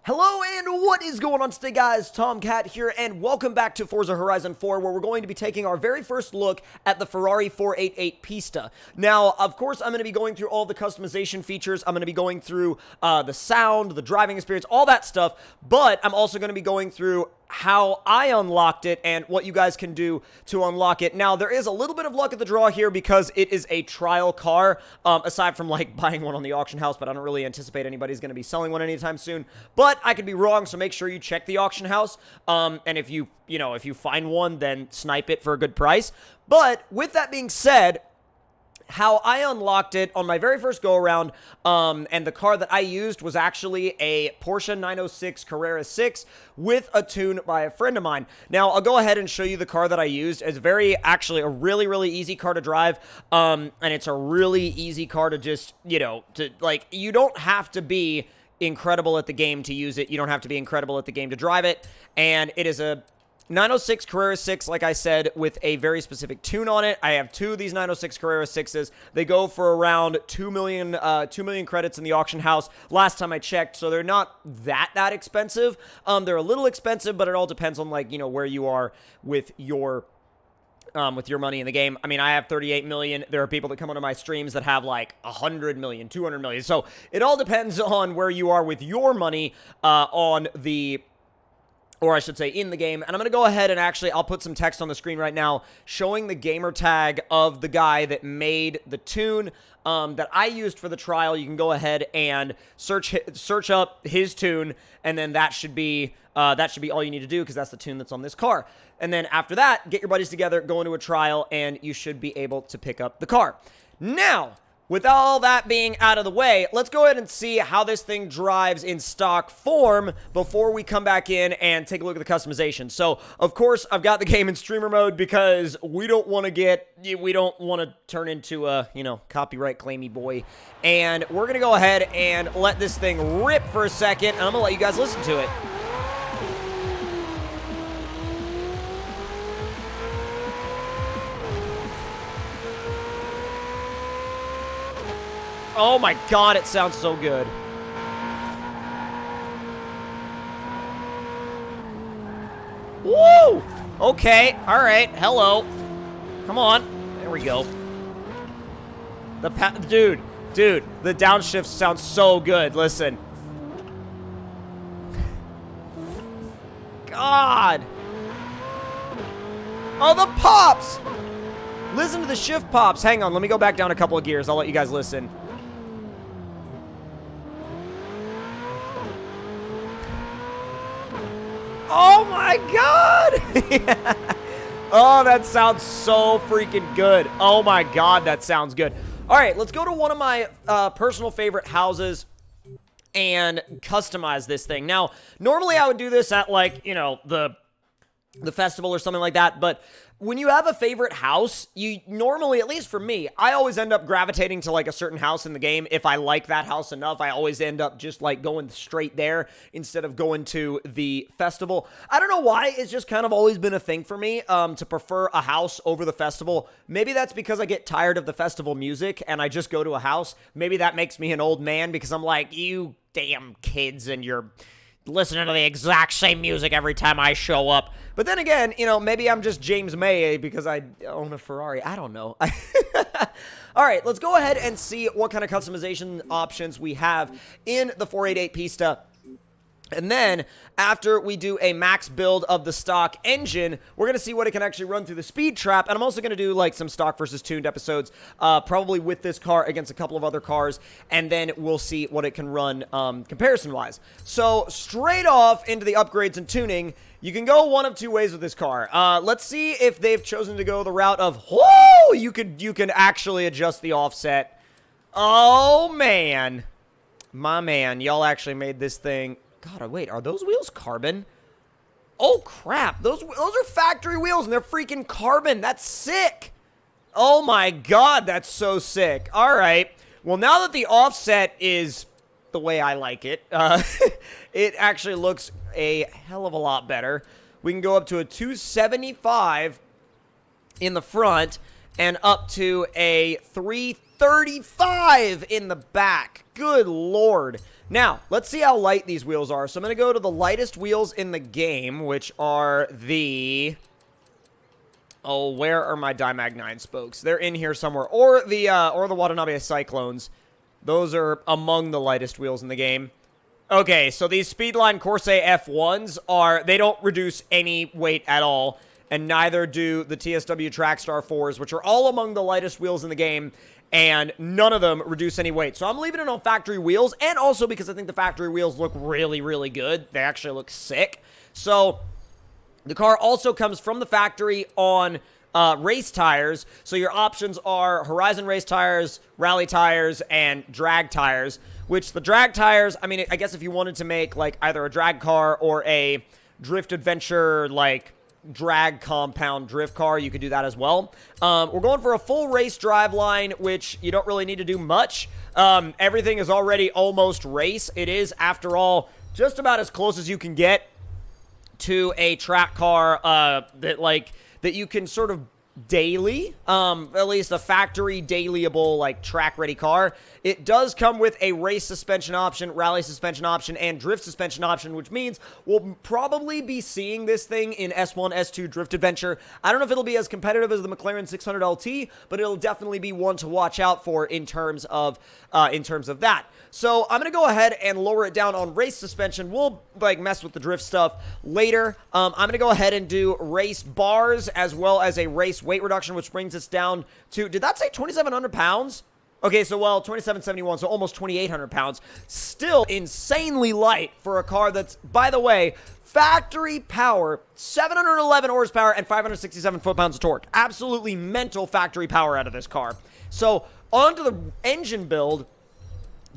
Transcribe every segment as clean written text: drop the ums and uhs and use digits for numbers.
Hello and what is going on today, guys? Tomcat here, and welcome back to Forza Horizon 4, where we're going to be taking our very first look at the Ferrari 488 Pista. Now, of course, I'm going to be going through all the customization features. I'm going to be going through the sound, the driving experience, all that stuff, but I'm also going to be going through how I unlocked it and what you guys can do to unlock it. Now, there is a little bit of luck at the draw here because it is a trial car, aside from, like, buying one on the auction house, but I don't really anticipate anybody's going to be selling one anytime soon. But I could be wrong, so make sure you check the auction house, and if you find one, then snipe it for a good price. But with that being said, how I unlocked it on my very first go-around, and the car that I used was actually a Porsche 906 Carrera 6 with a tune by a friend of mine. Now, I'll go ahead and show you the car that I used. It's actually a really, really easy car to drive, and it's a really easy car to just, you don't have to be incredible at the game to use it. You don't have to be incredible at the game to drive it, and it is a 906 Carrera 6, like I said, with a very specific tune on it. I have two of these 906 Carrera 6s. They go for around 2 million credits in the auction house last time I checked, so they're not that expensive. They're a little expensive, but it all depends on, where you are with your money in the game. I mean, I have 38 million. There are people that come onto my streams that have like 100 million, 200 million. So it all depends on where you are with your money or I should say in the game. And I'm going to go ahead and I'll put some text on the screen right now showing the gamer tag of the guy that made the tune that I used for the trial. You can go ahead and search up his tune, and then that should be all you need to do, because that's the tune that's on this car. And then after that, get your buddies together, go into a trial, and you should be able to pick up the car. Now, with all that being out of the way, let's go ahead and see how this thing drives in stock form before we come back in and take a look at the customization. So, of course, I've got the game in streamer mode because we don't want to turn into a, copyright claimy boy. And we're going to go ahead and let this thing rip for a second, and I'm going to let you guys listen to it. Oh my god, it sounds so good. Woo! Okay, alright, hello. Come on. There we go. Dude, the downshift sounds so good. Listen. God. Oh, the pops! Listen to the shift pops. Hang on, let me go back down a couple of gears. I'll let you guys listen. Oh my god! Yeah. Oh, that sounds so freaking good. Oh my god, that sounds good. Alright, let's go to one of my personal favorite houses and customize this thing. Now, normally I would do this at, the festival or something like that, but when you have a favorite house, you normally, at least for me, I always end up gravitating to, a certain house in the game. If I like that house enough, I always end up just, going straight there instead of going to the festival. I don't know why. It's just kind of always been a thing for me to prefer a house over the festival. Maybe that's because I get tired of the festival music and I just go to a house. Maybe that makes me an old man because I'm like, you damn kids and you're listening to the exact same music every time I show up. But then again, maybe I'm just James May because I own a Ferrari. I don't know. All right, let's go ahead and see what kind of customization options we have in the 488 Pista. And then, after we do a max build of the stock engine, we're going to see what it can actually run through the speed trap. And I'm also going to do, some stock versus tuned episodes, probably with this car against a couple of other cars. And then we'll see what it can run comparison-wise. So, straight off into the upgrades and tuning, you can go one of two ways with this car. Let's see if they've chosen to go the route of, whoa, you can actually adjust the offset. Oh, man. My man, y'all actually made this thing. God, wait, are those wheels carbon? Oh, crap. Those are factory wheels, and they're freaking carbon. That's sick. Oh, my God, that's so sick. All right. Well, now that the offset is the way I like it, it actually looks a hell of a lot better. We can go up to a 275 in the front and up to a 330 35 in the back. Good Lord. Now, let's see how light these wheels are. So I'm going to go to the lightest wheels in the game, which are the... Oh, where are my Dimag 9 spokes? They're in here somewhere. Or the Watanabe Cyclones. Those are among the lightest wheels in the game. Okay, so these Speedline Corsair F1s are... They don't reduce any weight at all. And neither do the TSW Trackstar 4s, which are all among the lightest wheels in the game. And none of them reduce any weight. So I'm leaving it on factory wheels. And also because I think the factory wheels look really, really good. They actually look sick. So the car also comes from the factory on race tires. So your options are Horizon race tires, rally tires, and drag tires. Which the drag tires, I mean, I guess if you wanted to make like either a drag car or a drift adventure like drag compound drift car, you could do that as well. We're going for a full race driveline, which you don't really need to do much. Everything is already almost race. It is, after all, just about as close as you can get to a track car that you can sort of daily, at least a factory dailyable like track ready car. It does come with a race suspension option, rally suspension option, and drift suspension option, which means we'll probably be seeing this thing in S1, S2 Drift Adventure. I don't know if it'll be as competitive as the McLaren 600 LT, but it'll definitely be one to watch out for in terms of that. So I'm going to go ahead and lower it down on race suspension. We'll like mess with the drift stuff later. I'm going to go ahead and do race bars as well as a race weight reduction, which brings us down to, did that say 2,700 pounds? Okay, so, well, 2,771, so almost 2,800 pounds. Still insanely light for a car that's, by the way, factory power, 711 horsepower and 567 foot-pounds of torque. Absolutely mental factory power out of this car. So, onto the engine build.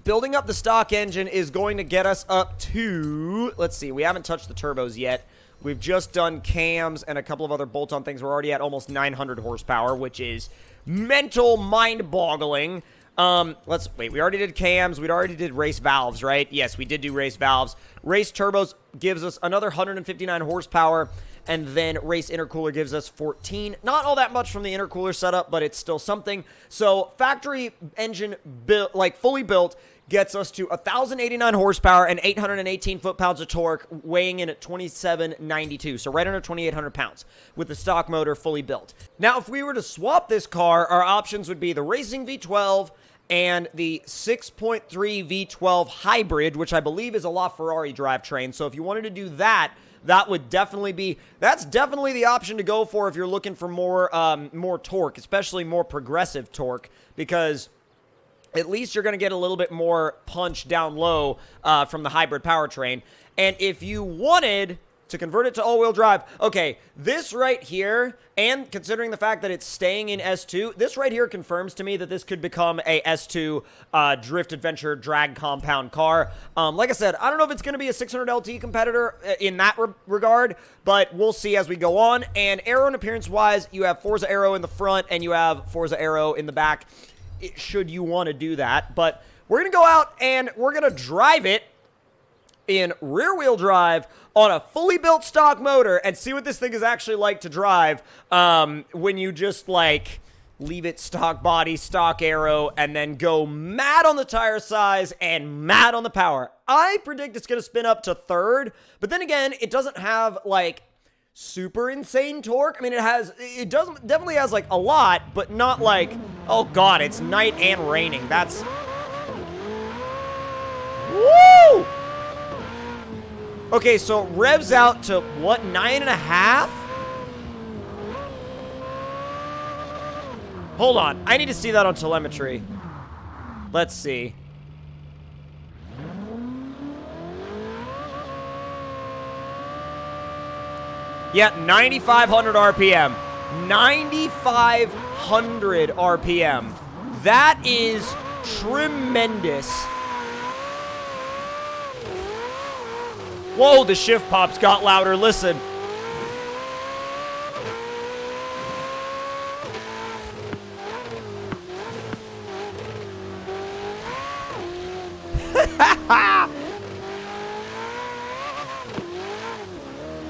Building up the stock engine is going to get us up to, let's see, we haven't touched the turbos yet. We've just done cams and a couple of other bolt-on things. We're already at almost 900 horsepower, which is mental, mind-boggling. Let's wait. We already did cams. We already did race valves, right? Yes, we did do race valves. Race turbos gives us another 159 horsepower, and then race intercooler gives us 14. Not all that much from the intercooler setup, but it's still something. So factory engine built, like fully built, gets us to 1,089 horsepower and 818 foot-pounds of torque, weighing in at 2,792, so right under 2,800 pounds, with the stock motor fully built. Now, if we were to swap this car, our options would be the Racing V12 and the 6.3 V12 hybrid, which I believe is a LaFerrari drivetrain. So if you wanted to do that, that would definitely be, that's definitely the option to go for if you're looking for more torque, especially more progressive torque, because at least you're going to get a little bit more punch down low from the hybrid powertrain. And if you wanted to convert it to all-wheel drive, okay, this right here, and considering the fact that it's staying in S2, this right here confirms to me that this could become a S2 Drift Adventure drag compound car. Like I said, I don't know if it's going to be a 600 LT competitor in that regard, but we'll see as we go on. And aero and appearance-wise, you have Forza Aero in the front, and you have Forza Aero in the back, should you want to do that. But we're going to go out and we're going to drive it in rear-wheel drive on a fully built stock motor and see what this thing is actually like to drive when you just like leave it stock body, stock aero, and then go mad on the tire size and mad on the power. I predict it's going to spin up to third, but then again, it doesn't have like super insane torque. I mean, it definitely has like a lot, but not like, oh god, it's night and raining. That's, woo! Okay, so revs out to what, 9.5? Hold on, I need to see that on telemetry. Let's see. Yeah, 9,500 RPM. 9,500 RPM. That is tremendous. Whoa, the shift pops got louder. Listen.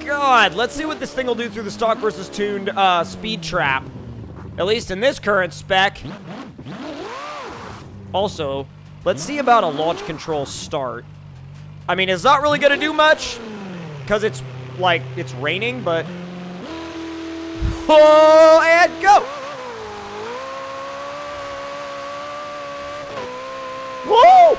God, let's see what this thing will do through the stock versus tuned speed trap. At least in this current spec. Also, let's see about a launch control start. I mean, it's not really going to do much because it's, like, it's raining, but... Oh, and go! Whoa!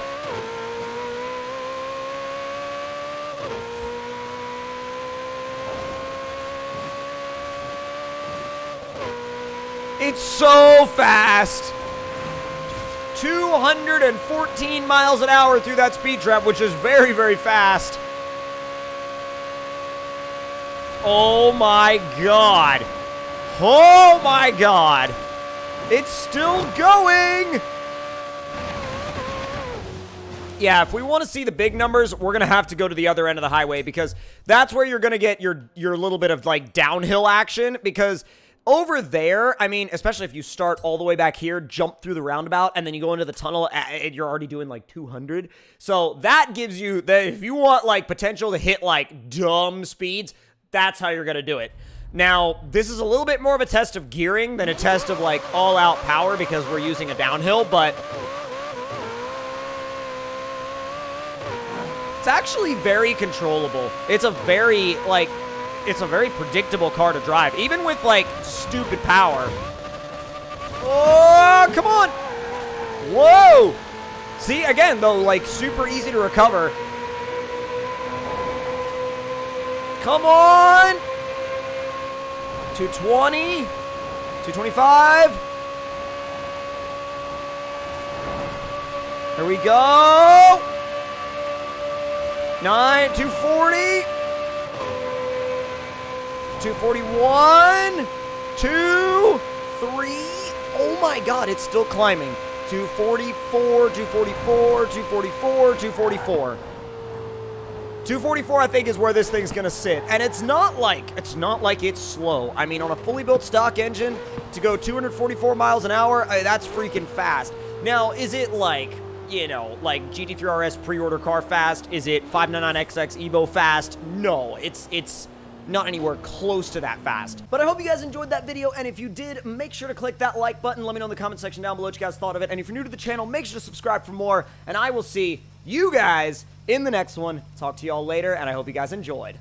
It's so fast. 214 miles an hour through that speed trap, which is very, very fast. Oh my god. Oh my god. It's still going. Yeah, if we want to see the big numbers, we're going to have to go to the other end of the highway because that's where you're going to get your little bit of, like, downhill action because over there, I mean, especially if you start all the way back here, jump through the roundabout, and then you go into the tunnel, and you're already doing, like, 200. So that gives you, if you want, like, potential to hit, like, dumb speeds, that's how you're going to do it. Now, this is a little bit more of a test of gearing than a test of, like, all-out power because we're using a downhill, but... it's actually very controllable. It's a very, like... it's a very predictable car to drive, even with, like, stupid power. Oh, come on! Whoa! See, again, though, like, super easy to recover. Come on! 220. 225. Here we go! 240. 241, 2, 3, oh my god, it's still climbing. 244, 244, 244, 244. 244, I think, is where this thing's gonna sit. And it's not like it's slow. I mean, on a fully built stock engine, to go 244 miles an hour, that's freaking fast. Now, is it like, you know, like GT3 RS pre-order car fast? Is it 599XX Evo fast? No, it's not anywhere close to that fast. But I hope you guys enjoyed that video, and if you did, make sure to click that like button. Let me know in the comment section down below what you guys thought of it, and if you're new to the channel, make sure to subscribe for more, and I will see you guys in the next one. Talk to y'all later, and I hope you guys enjoyed.